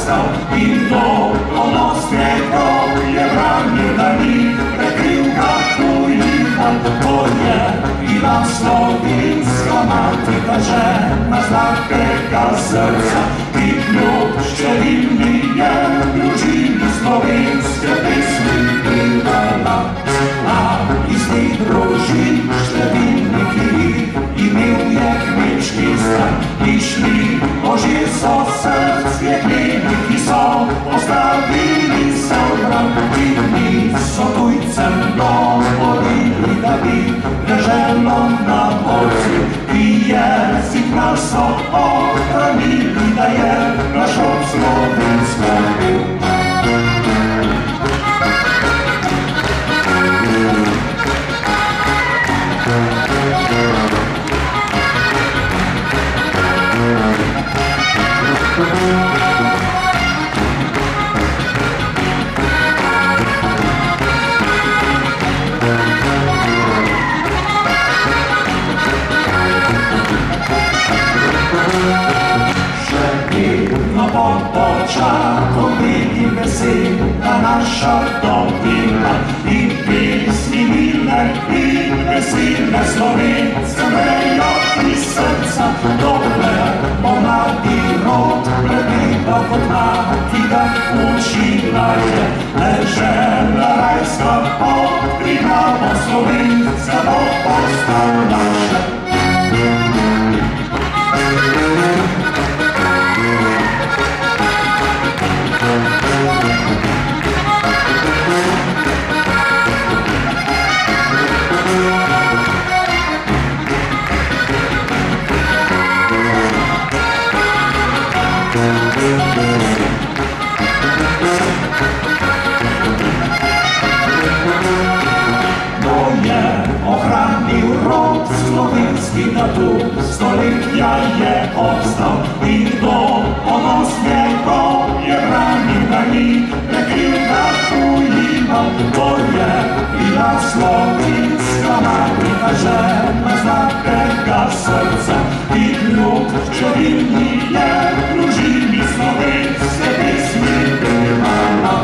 postal in to ponosnega je branil, da ni prekril ga tujivan. To je bila slovenska mati, ta žena zlatega srca, ki kljub številni je družini slovenske pesmi pevala. A iz teh družin številni, ki imel je kmečki stan, išli možje so srce kleni, ki so postavili se v bran, ki niso tujcem dovolili, da bi deželo na borzi, ki jezik naš so ohranili, da je naš od slovenska bil. Počakom biti vesela naša dobila in pesmi mile in vesele Slovence grejo iz srca. Dokler bo mladi rod prebival kot mati ga učila je, dežela rajska pot, prihava slovenska bo postala naša. Slovenski da tu stoletja je obstal in to ponosnega je branil, da ni prekril ga tujivan. To je bila slovenska mati, ta žena zlatega srca, ki kljub številni je družini slovenske pesmi pevala.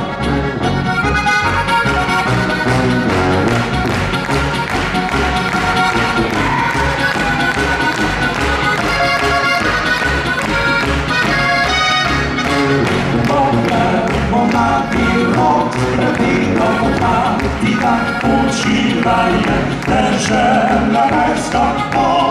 Učila je dežela rajska pot.